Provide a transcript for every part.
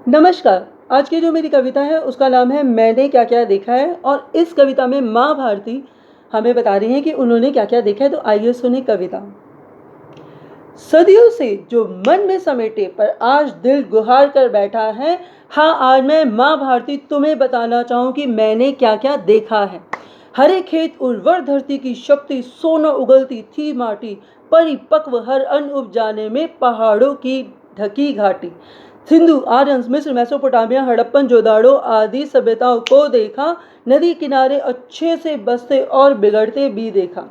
नमस्कार। आज की जो मेरी कविता है उसका नाम है मैंने क्या क्या देखा है। और इस कविता में माँ भारती हमें बता रही हैं कि उन्होंने क्या क्या देखा है। तो आइए सुने कविता। सदियों से जो मन में समेटे पर आज दिल गुहार कर बैठा है। हाँ, आज मैं माँ भारती तुम्हें बताना चाहूँ कि मैंने क्या क्या देखा है। हरे खेत उर्वर धरती की शक्ति, सोना उगलती थी माटी, परिपक्व हर अन्न उपजाने में पहाड़ों की ढकी घाटी। सिंधु, आर्यन, मिस्र, मेसोपोटामिया, हड़प्पन, जोदाड़ो आदि सभ्यताओं को देखा। नदी किनारे अच्छे से बसते और बिगड़ते भी देखा।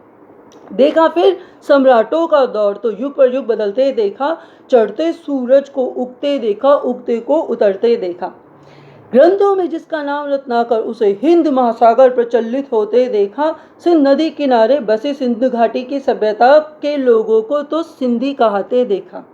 देखा फिर सम्राटों का दौर, तो युग पर युग बदलते देखा। चढ़ते सूरज को उगते देखा, उगते को उतरते देखा। ग्रंथों में जिसका नाम रत्नाकर, उसे हिंद महासागर प्रचलित होते देखा। सिंध नदी किनारे बसे सिंधु घाटी की सभ्यता के लोगों को तो सिंधी कहते देखा।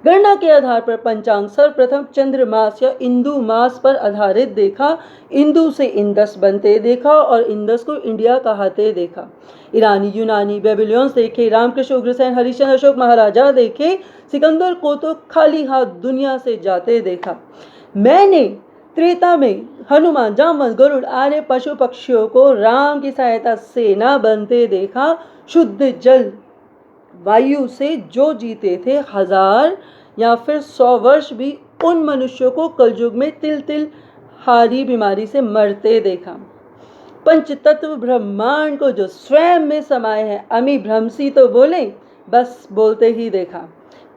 गणना के आधार पर पंचांग सर्वप्रथम चंद्रमास या इंदु मास पर आधारित देखा। इंदु से इंदस बनते देखा और इंदस को इंडिया कहते देखा। ईरानी, यूनानी, बेबीलोन्स देखे। रामकृष्ण, उग्रसेन, हरिश्चंद्र, अशोक महाराजा देखे। सिकंदर को तो खाली हाथ दुनिया से जाते देखा। मैंने त्रेता में हनुमान, जामवंत, गरुड़ आदि पशु पक्षियों को राम की सहायता से ना बनते देखा। शुद्ध जल वायु से जो जीते थे 1000 या फिर 100 वर्ष भी, उन मनुष्यों को कलयुग में तिल तिल हारी बीमारी से मरते देखा। पंचतत्व ब्रह्मांड को जो स्वयं में समाये हैं, अमी भ्रमसी तो बोले, बस बोलते ही देखा।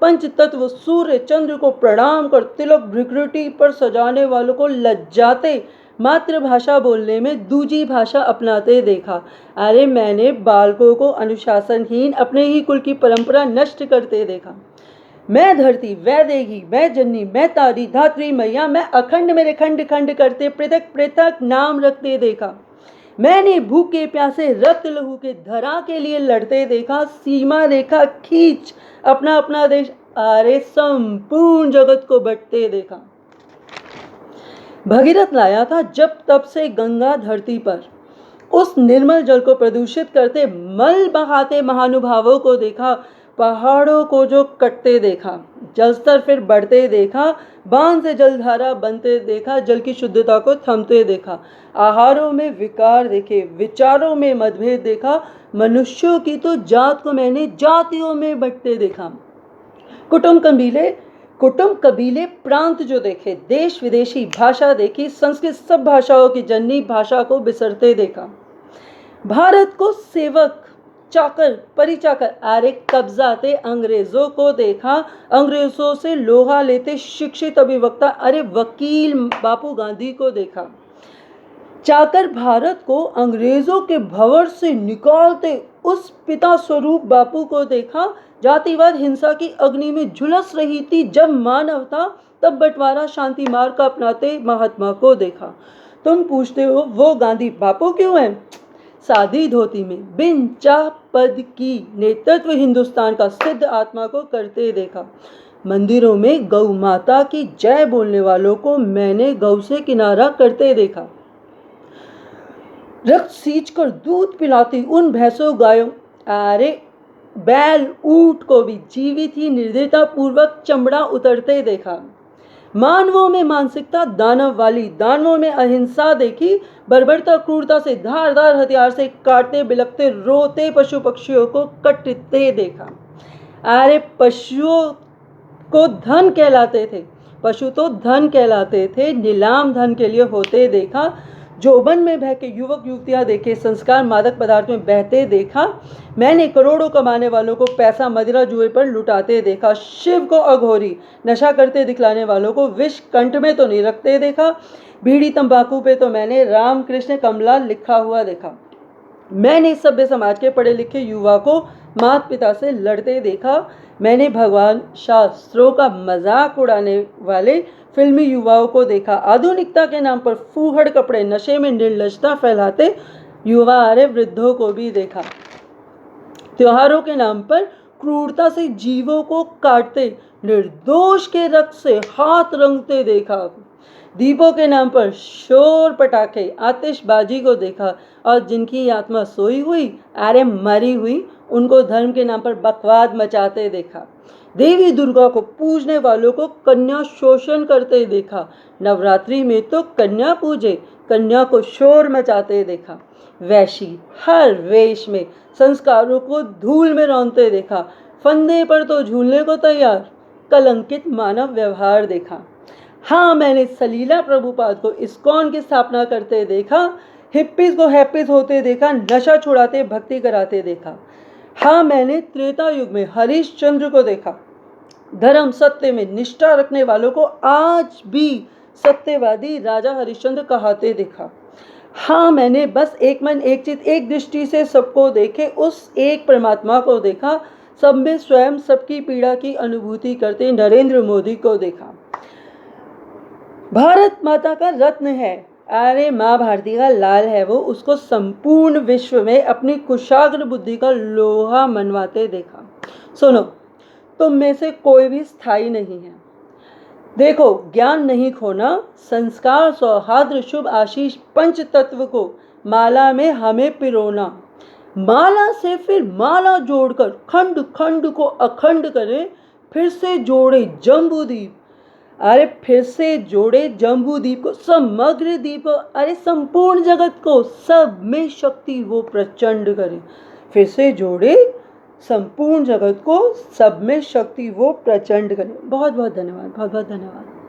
पंचतत्व सूर्य चंद्र को प्रणाम कर तिलक भ्रिकुटी पर सजाने वालों को लज्जाते मातृभाषा बोलने में दूजी भाषा अपनाते देखा। अरे मैंने बालकों को अनुशासनहीन अपने ही कुल की परंपरा नष्ट करते देखा। मैं धरती, वै देगी, मैं जननी, मैं तारी, धात्री मैया, मैं अखंड मेरे खंड खंड करते पृथक पृथक नाम रखते देखा। मैंने भूखे प्यासे रक्त लहू के धरा के लिए लड़ते देखा। सीमा रेखा खींच अपना अपना देश आरे संपूर्ण जगत को बंटते देखा। भगीरथ लाया था जब तब से गंगा धरती पर, उस निर्मल जल को प्रदूषित करते मल बहाते महानुभावों को देखा। पहाड़ों को जो कटते देखा, जलस्तर फिर बढ़ते देखा। बांध से जलधारा बनते देखा, जल की शुद्धता को थमते देखा। आहारों में विकार देखे, विचारों में मतभेद देखा। मनुष्यों की तो जात को मैंने जातियों में बंटते देखा। कुटुंब कबीले प्रांत जो देखे, देश विदेशी भाषा देखी। संस्कृत सब भाषाओं की जननी भाषा को बिसरते देखा। भारत को सेवक, चाकर, परिचाकर आरे कब्जाते अंग्रेजों को देखा। अंग्रेजों से लोहा लेते शिक्षित अभिवक्ता अरे वकील बापू गांधी को देखा। चाकर भारत को अंग्रेजों के भंवर से निकालते उस पिता स्वरूप बापू को देखा। जातिवाद हिंसा की अग्नि में झुलस रही थी जब मानव था, तब बंटवारा शांति मार्ग का अपनाते महात्मा को देखा। तुम पूछते हो वो गांधी बापू क्यों है? सादी धोती में बिन चाह पद की नेतृत्व हिंदुस्तान का सिद्ध आत्मा को करते देखा। मंदिरों में गौ माता की जय बोलने वालों को मैंने गौ से किनारा करते देखा। रक्त सींच कर दूध पिलाती उन भैंसों गायों अरे बैल ऊंट को भी जीवित ही निर्दयता पूर्वक चमड़ा उतरते देखा। मानवों में मानसिकता दानव वाली, दानवों में अहिंसा देखी। बर्बरता क्रूरता से धारदार हथियार से काटते बिलखते रोते पशु पक्षियों को कटते देखा। अरे पशुओं को धन कहलाते थे, पशु तो धन कहलाते थे, नीलाम धन के लिए होते देखा। जोबन में बह के युवक युवतियां देखे, संस्कार मादक पदार्थ में बहते देखा। मैंने करोड़ों कमाने वालों को पैसा मदिरा जुए पर लुटाते देखा। शिव को अघोरी नशा करते दिखलाने वालों को विष कंठ में तो नहीं रखते देखा। बीड़ी तंबाकू पे तो मैंने राम कृष्ण कमला लिखा हुआ देखा। मैंने सभ्य समाज के पढ़े लिखे युवा को माता पिता से लड़ते देखा। मैंने भगवान शास्त्रों का मजाक उड़ाने वाले फिल्मी युवाओं को देखा। आधुनिकता के नाम पर फूहड़ कपड़े, नशे में निर्लजता फैलाते युवा अरे वृद्धों को भी देखा। त्योहारों के नाम पर क्रूरता से जीवों को काटते, निर्दोष के रक्त से हाथ रंगते देखा। दीपों के नाम पर शोर पटाखे आतिशबाजी को देखा। और जिनकी आत्मा सोई हुई अरे मरी हुई, उनको धर्म के नाम पर बकवाद मचाते देखा। देवी दुर्गा को पूजने वालों को कन्या शोषण करते देखा। नवरात्रि में तो कन्या पूजे, कन्या को शोर मचाते देखा। वैशी हर वेश में संस्कारों को धूल में रौंदते देखा। फंदे पर तो झूलने को तैयार, कलंकित मानव व्यवहार देखा। हाँ, मैंने सलीला प्रभुपाद को इस्कॉन की स्थापना करते देखा। हिप्पीज को हैप्पीज होते देखा, नशा छुड़ाते भक्ति कराते देखा। हाँ, मैंने त्रेता युग में हरिश्चंद्र को देखा। धर्म सत्य में निष्ठा रखने वालों को आज भी सत्यवादी राजा हरिश्चंद्र कहाते देखा। हाँ, मैंने बस एक मन एक चित एक दृष्टि से सबको देखे उस एक परमात्मा को देखा। सब में स्वयं सबकी पीड़ा की अनुभूति करते नरेंद्र मोदी को देखा। भारत माता का रत्न है, अरे माँ भारती का लाल है वो, उसको संपूर्ण विश्व में अपनी कुशाग्र बुद्धि का लोहा मनवाते देखा। सुनो, तुम में से कोई भी स्थायी नहीं है। देखो, ज्ञान नहीं खोना, संस्कार सौहार्द शुभ आशीष पंच तत्व को माला में हमें पिरोना। माला से फिर माला जोड़कर खंड खंड को अखंड करें, फिर से जोड़े जम्बूदीप, अरे फिर से जोड़े जम्बूदीप को, समग्र दीप, अरे संपूर्ण जगत को सब में शक्ति वो प्रचंड करे। फिर से जोड़े संपूर्ण जगत को, सब में शक्ति वो प्रचंड करे। बहुत बहुत धन्यवाद, बहुत बहुत धन्यवाद।